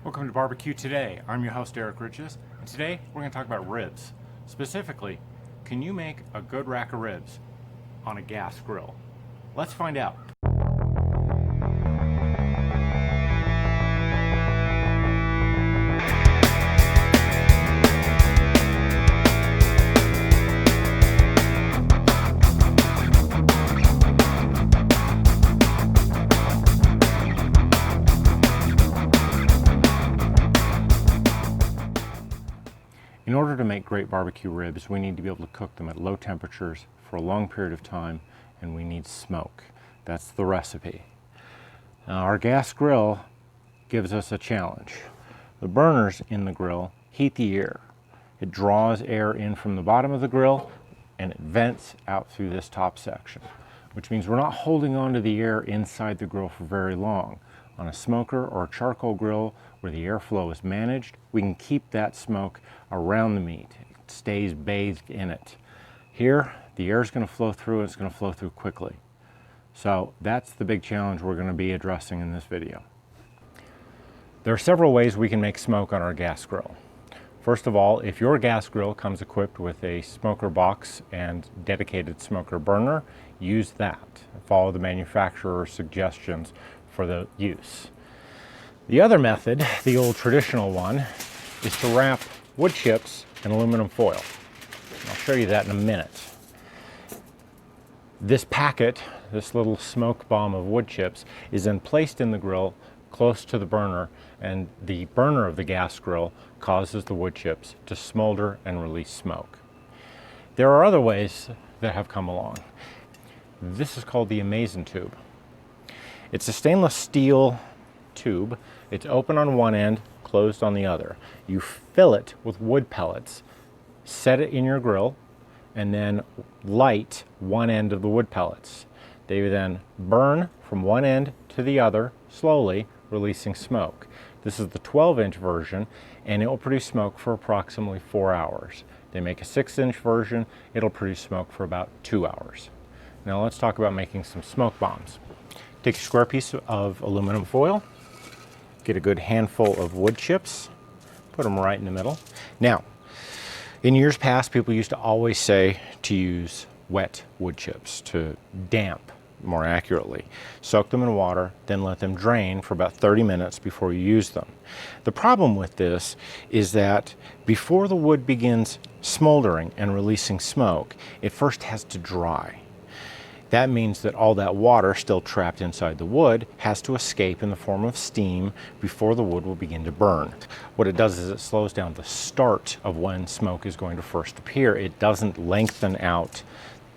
Welcome to Barbecue Today. I'm your host Eric Riches, and today we're going to talk about ribs. Specifically, can you make a good rack of ribs on a gas grill? Let's find out. In order to make great barbecue ribs, we need to be able to cook them at low temperatures for a long period of time, and we need smoke. That's the recipe. Now, our gas grill gives us a challenge. The burners in the grill heat the air. It draws air in from the bottom of the grill and it vents out through this top section, which means we're not holding on to the air inside the grill for very long. On a smoker or a charcoal grill where the airflow is managed, we can keep that smoke around the meat. It stays bathed in it. Here, the air is going to flow through, and it's going to flow through quickly. So that's the big challenge we're going to be addressing in this video. There are several ways we can make smoke on our gas grill. First of all, if your gas grill comes equipped with a smoker box and dedicated smoker burner, use that. Follow the manufacturer's suggestions for the use. The other method, the old traditional one, is to wrap wood chips in aluminum foil. I'll show you that in a minute. This packet, this little smoke bomb of wood chips, is then placed in the grill close to the burner, and the burner of the gas grill causes the wood chips to smolder and release smoke. There are other ways that have come along. This is called the Amazn tube. It's a stainless steel tube. It's open on one end, closed on the other. You fill it with wood pellets, set it in your grill, and then light one end of the wood pellets. They then burn from one end to the other, slowly releasing smoke. This is the 12-inch version, and it will produce smoke for approximately 4 hours. They make a 6-inch version. It'll produce smoke for about 2 hours. Now let's talk about making some smoke bombs. Take a square piece of aluminum foil, get a good handful of wood chips, put them right in the middle. Now, in years past, people used to always say to use wet wood chips, to damp more accurately. Soak them in water, then let them drain for about 30 minutes before you use them. The problem with this is that before the wood begins smoldering and releasing smoke, it first has to dry. That means that all that water still trapped inside the wood has to escape in the form of steam before the wood will begin to burn. What it does is it slows down the start of when smoke is going to first appear. It doesn't lengthen out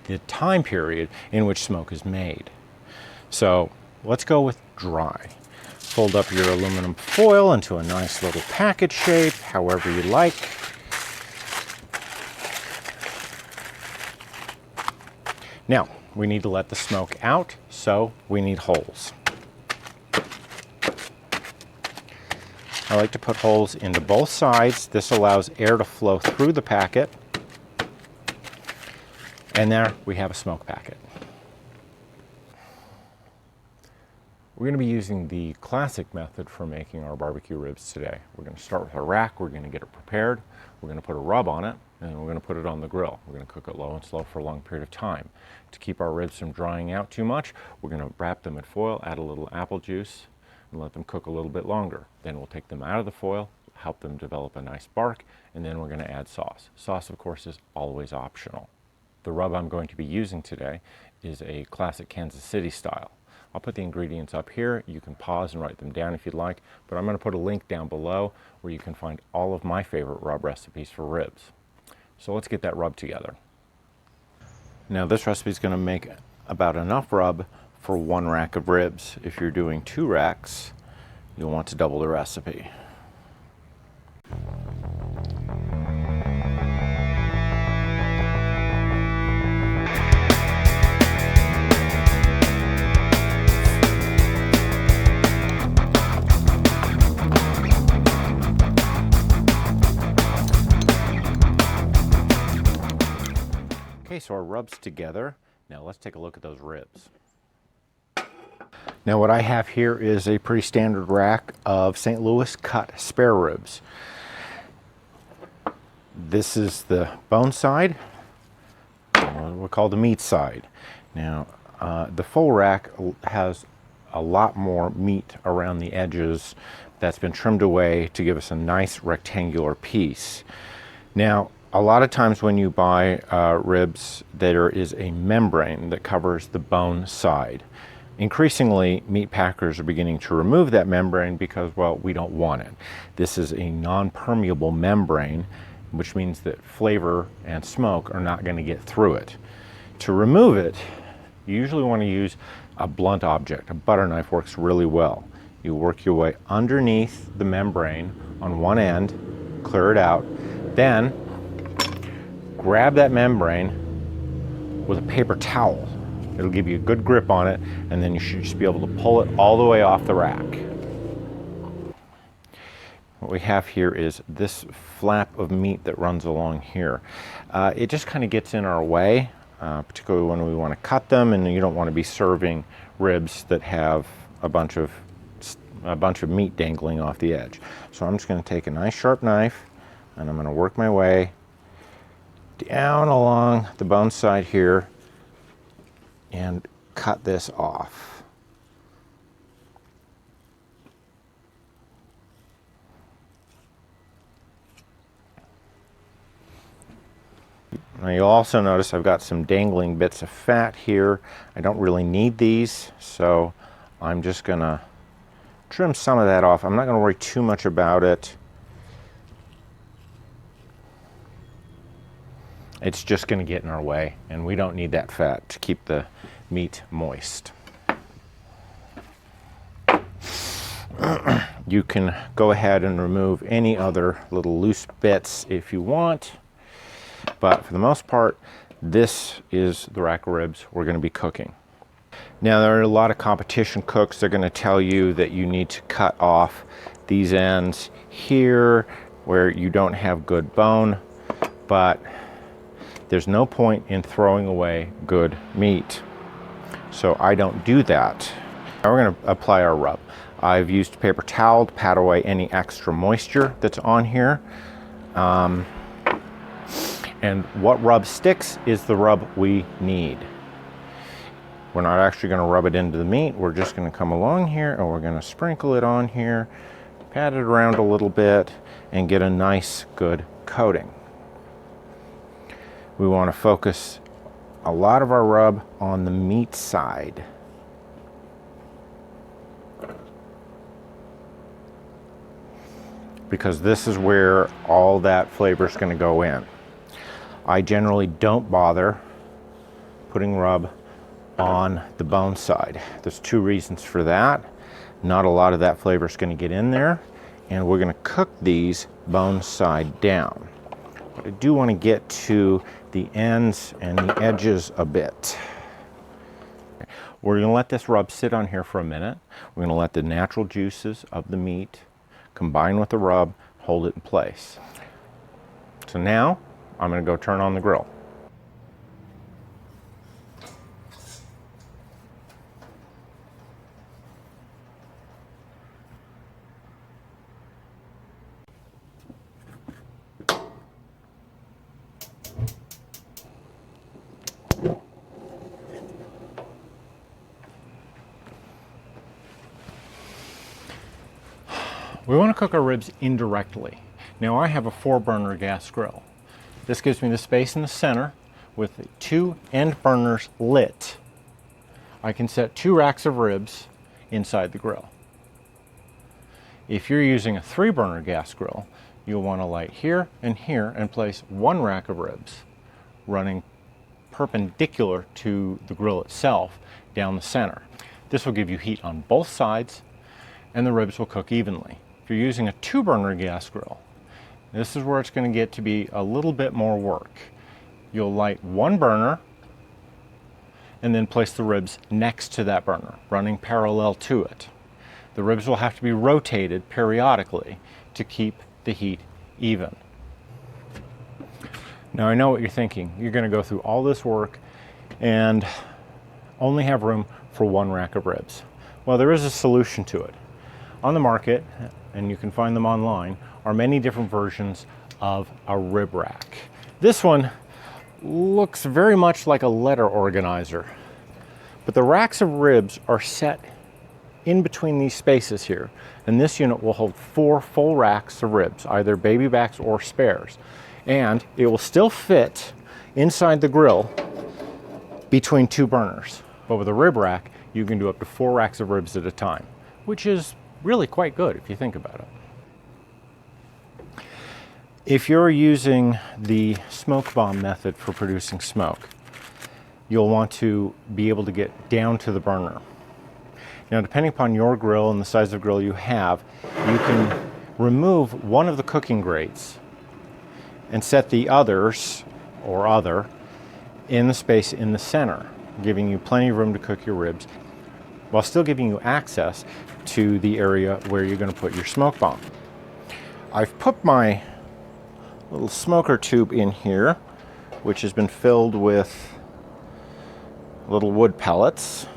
the time period in which smoke is made. So let's go with dry. Fold up your aluminum foil into a nice little package shape, however you like. Now, we need to let the smoke out, so we need holes. I like to put holes into both sides. This allows air to flow through the packet. And there we have a smoke packet. We're going to be using the classic method for making our barbecue ribs today. We're going to start with a rack. We're going to get it prepared. We're going to put a rub on it, and we're going to put it on the grill. We're going to cook it low and slow for a long period of time. To keep our ribs from drying out too much, we're going to wrap them in foil, add a little apple juice, and let them cook a little bit longer. Then we'll take them out of the foil, help them develop a nice bark, and then we're going to add sauce. Sauce, of course, is always optional. The rub I'm going to be using today is a classic Kansas City style. I'll put the ingredients up here. You can pause and write them down if you'd like, but I'm going to put a link down below where you can find all of my favorite rub recipes for ribs. So let's get that rub together. Now this recipe is going to make about enough rub for 1 rack of ribs. If you're doing 2 racks, you'll want to double the recipe. Okay, so our rub's together. Now let's take a look at those ribs. Now what I have here is a pretty standard rack of St. Louis cut spare ribs. This is the bone side, what we call the meat side. Now the full rack has a lot more meat around the edges that's been trimmed away to give us a nice rectangular piece. Now a lot of times when you buy ribs, there is a membrane that covers the bone side. Increasingly, meat packers are beginning to remove that membrane because, well, we don't want it. This is a non-permeable membrane, which means that flavor and smoke are not going to get through it. To remove it, you usually want to use a blunt object. A butter knife works really well. You work your way underneath the membrane on one end, clear it out, then grab that membrane with a paper towel. It'll give you a good grip on it, and then you should just be able to pull it all the way off the rack. What we have here is this flap of meat that runs along here. It just kind of gets in our way, particularly when we want to cut them, and you don't want to be serving ribs that have a bunch of meat dangling off the edge. So I'm just going to take a nice sharp knife, and I'm going to work my way down along the bone side here and cut this off. Now you'll also notice I've got some dangling bits of fat here. I don't really need these, so I'm just gonna trim some of that off. I'm not gonna worry too much about it. It's just going to get in our way, and we don't need that fat to keep the meat moist. You can go ahead and remove any other little loose bits if you want, but for the most part, this is the rack of ribs we're going to be cooking. Now there are a lot of competition cooks. They're going to tell you that you need to cut off these ends here where you don't have good bone, but there's no point in throwing away good meat. So I don't do that. Now we're going to apply our rub. I've used paper towel to pat away any extra moisture that's on here. And what rub sticks is the rub we need. We're not actually going to rub it into the meat. We're just going to come along here and we're going to sprinkle it on here, pat it around a little bit, and get a nice good coating. We want to focus a lot of our rub on the meat side. Because this is where all that flavor is going to go in. I generally don't bother putting rub on the bone side. There's two reasons for that. Not a lot of that flavor is going to get in there, and we're going to cook these bone side down. But I do want to get to the ends and the edges a bit. We're going to let this rub sit on here for a minute. We're going to let the natural juices of the meat combine with the rub, hold it in place. So now I'm going to go turn on the grill. We want to cook our ribs indirectly. Now I have a 4-burner gas grill. This gives me the space in the center with the 2 end burners lit. I can set 2 racks of ribs inside the grill. If you're using a 3-burner gas grill, you'll want to light here and place 1 rack of ribs running perpendicular to the grill itself down the center. This will give you heat on both sides and the ribs will cook evenly. If you're using a 2-burner gas grill, this is where it's going to get to be a little bit more work. You'll light 1 burner and then place the ribs next to that burner, running parallel to it. The ribs will have to be rotated periodically to keep the heat even. Now I know what you're thinking. You're going to go through all this work and only have room for 1 rack of ribs. Well, there is a solution to it. On the market, and you can find them online, are many different versions of a rib rack. This one looks very much like a letter organizer, but the racks of ribs are set in between these spaces here, and this unit will hold 4 full racks of ribs, either baby backs or spares, and it will still fit inside the grill between 2 burners. But with a rib rack, you can do up to 4 racks of ribs at a time, which is really quite good if you think about it. If you're using the smoke bomb method for producing smoke, you'll want to be able to get down to the burner. Now, depending upon your grill and the size of grill you have, you can remove one of the cooking grates and set the others, or other, in the space in the center, giving you plenty of room to cook your ribs, while still giving you access to the area where you're going to put your smoke bomb. I've put my little smoker tube in here, which has been filled with little wood pellets,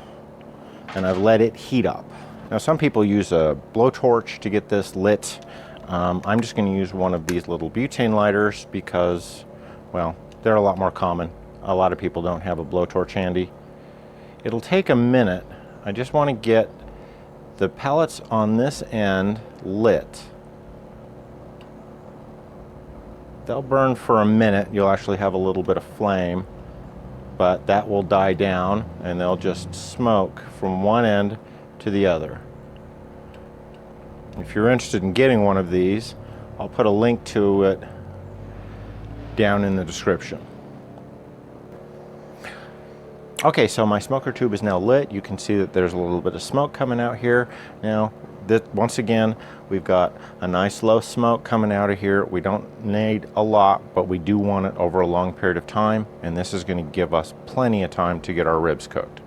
and I've let it heat up. Now, some people use a blowtorch to get this lit. I'm just going to use one of these little butane lighters because, well, they're a lot more common. A lot of people don't have a blowtorch handy. It'll take a minute. I just want to get the pellets on this end lit. They'll burn for a minute. You'll actually have a little bit of flame, but that will die down and they'll just smoke from one end to the other. If you're interested in getting one of these, I'll put a link to it down in the description. Okay, so my smoker tube is now lit. You can see that there's a little bit of smoke coming out here. Now, once again, we've got a nice low smoke coming out of here. We don't need a lot, but we do want it over a long period of time, and this is going to give us plenty of time to get our ribs cooked.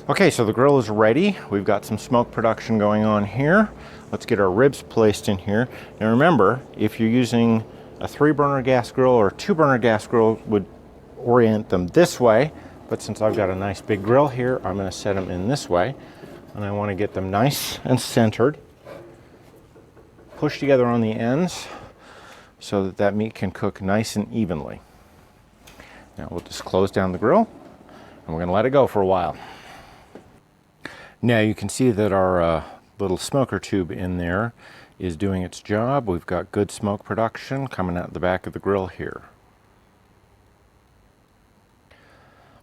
Okay, so the grill is ready. We've got some smoke production going on here. Let's get our ribs placed in here. Now remember, if you're using a 3-burner gas grill or a 2-burner gas grill, would orient them this way. But since I've got a nice big grill here, I'm going to set them in this way. And I want to get them nice and centered. Push together on the ends so that that meat can cook nice and evenly. Now we'll just close down the grill and we're going to let it go for a while. Now you can see that our little smoker tube in there is doing its job. We've got good smoke production coming out the back of the grill here.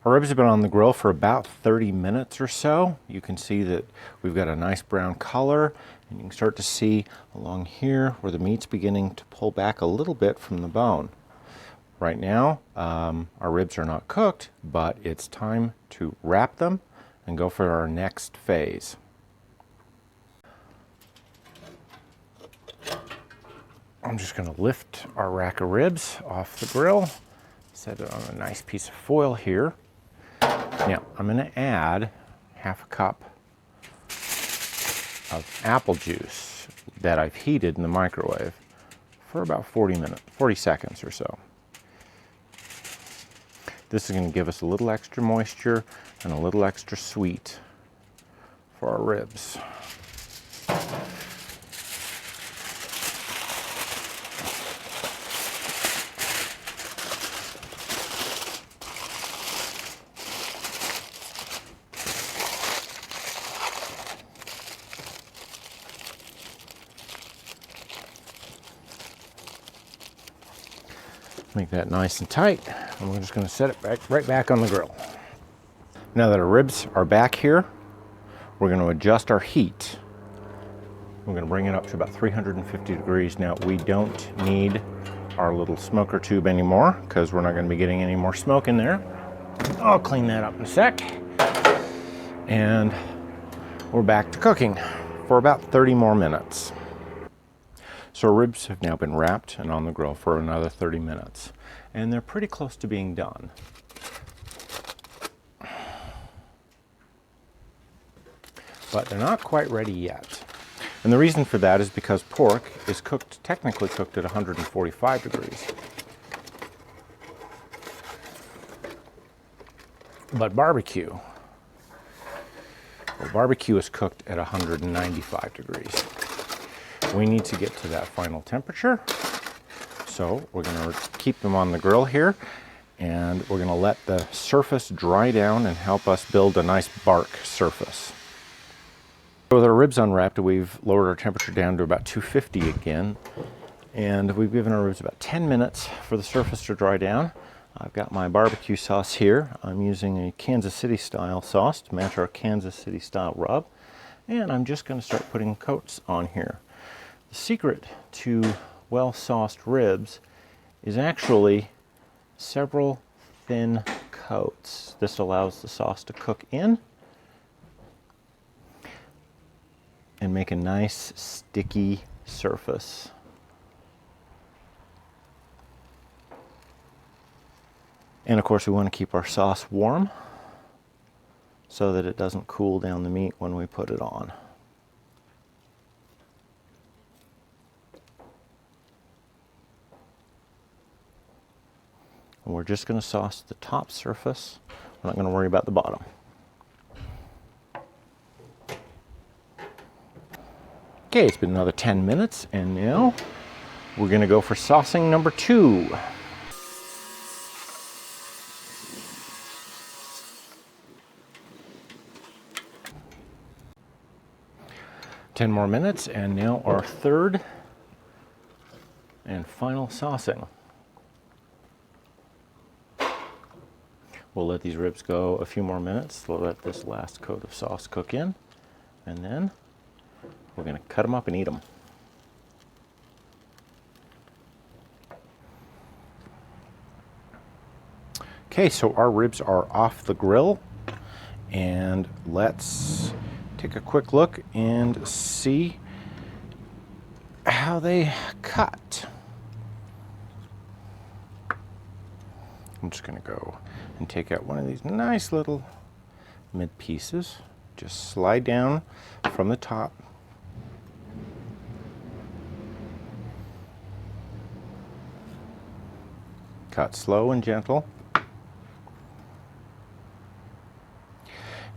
Our ribs have been on the grill for about 30 minutes or so. You can see that we've got a nice brown color, and you can start to see along here where the meat's beginning to pull back a little bit from the bone. Right now, our ribs are not cooked, but it's time to wrap them and go for our next phase. I'm just going to lift our rack of ribs off the grill, set it on a nice piece of foil here. Now, I'm going to add half a cup of apple juice that I've heated in the microwave for about 40 seconds or so. This is going to give us a little extra moisture and a little extra sweet for our ribs. Make that nice and tight, and we're just going to set it right back on the grill. Now that our ribs are back here, we're going to adjust our heat. We're going to bring it up to about 350 degrees. Now, we don't need our little smoker tube anymore because we're not going to be getting any more smoke in there. I'll clean that up in a sec. And we're back to cooking for about 30 more minutes. So our ribs have now been wrapped and on the grill for another 30 minutes. And they're pretty close to being done. But they're not quite ready yet. And the reason for that is because pork is technically cooked at 145 degrees. But barbecue, Well, barbecue is cooked at 195 degrees. We need to get to that final temperature. So we're going to keep them on the grill here, and we're going to let the surface dry down and help us build a nice bark surface. With our ribs unwrapped, we've lowered our temperature down to about 250 again, and we've given our ribs about 10 minutes for the surface to dry down. I've got my barbecue sauce here. I'm using a Kansas City style sauce to match our Kansas City style rub, and I'm just going to start putting coats on here. The secret to well-sauced ribs is actually several thin coats. This allows the sauce to cook in and make a nice sticky surface. And of course we want to keep our sauce warm so that it doesn't cool down the meat when we put it on. And we're just going to sauce the top surface. We're not going to worry about the bottom. Okay, it's been another 10 minutes, and now we're going to go for saucing number 2. Ten more minutes, and now our third and final saucing. We'll let these ribs go a few more minutes. We'll let this last coat of sauce cook in, and then we're going to cut them up and eat them. Okay, so our ribs are off the grill, and let's take a quick look and see how they cut. I'm just going to go and take out one of these nice little mid pieces. Just slide down from the top. Cut slow and gentle.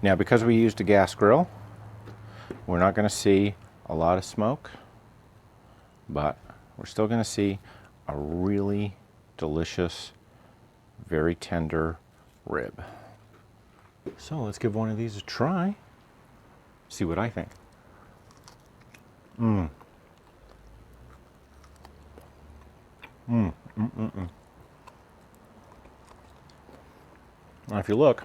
Now, because we used a gas grill, we're not going to see a lot of smoke, but we're still going to see a really delicious, very tender rib. So let's give one of these a try, see what I think. Now if you look,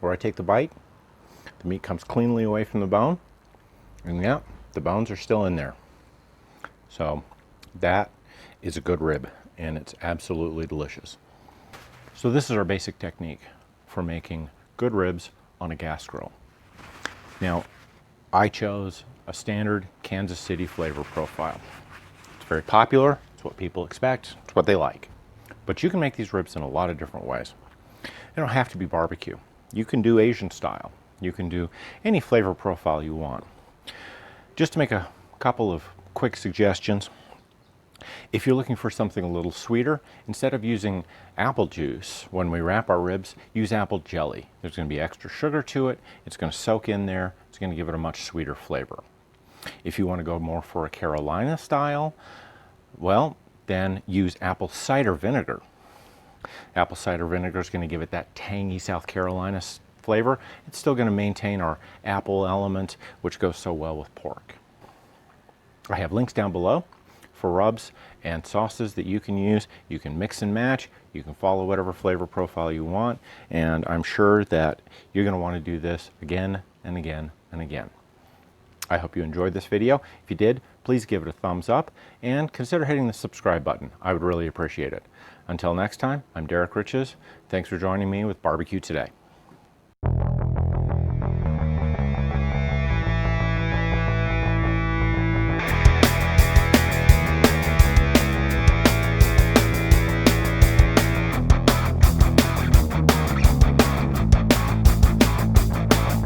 where I take the bite, the meat comes cleanly away from the bone, and yeah, the bones are still in there. So that is a good rib, and it's absolutely delicious. So this is our basic technique for making good ribs on a gas grill. Now, I chose a standard Kansas City flavor profile. It's very popular, it's what people expect, it's what they like. But you can make these ribs in a lot of different ways. They don't have to be barbecue. You can do Asian style. You can do any flavor profile you want. Just to make a couple of quick suggestions, if you're looking for something a little sweeter, instead of using apple juice when we wrap our ribs, use apple jelly. There's going to be extra sugar to it. It's going to soak in there. It's going to give it a much sweeter flavor. If you want to go more for a Carolina style, well, then use apple cider vinegar. Apple cider vinegar is going to give it that tangy South Carolina flavor. It's still going to maintain our apple element, which goes so well with pork. I have links down below for rubs and sauces that you can use. You can mix and match. You can follow whatever flavor profile you want, and I'm sure that you're going to want to do this again and again and again. I hope you enjoyed this video. If you did, please give it a thumbs up and consider hitting the subscribe button. I would really appreciate it. Until next time, I'm Derek Riches. Thanks for joining me with Barbecue Today.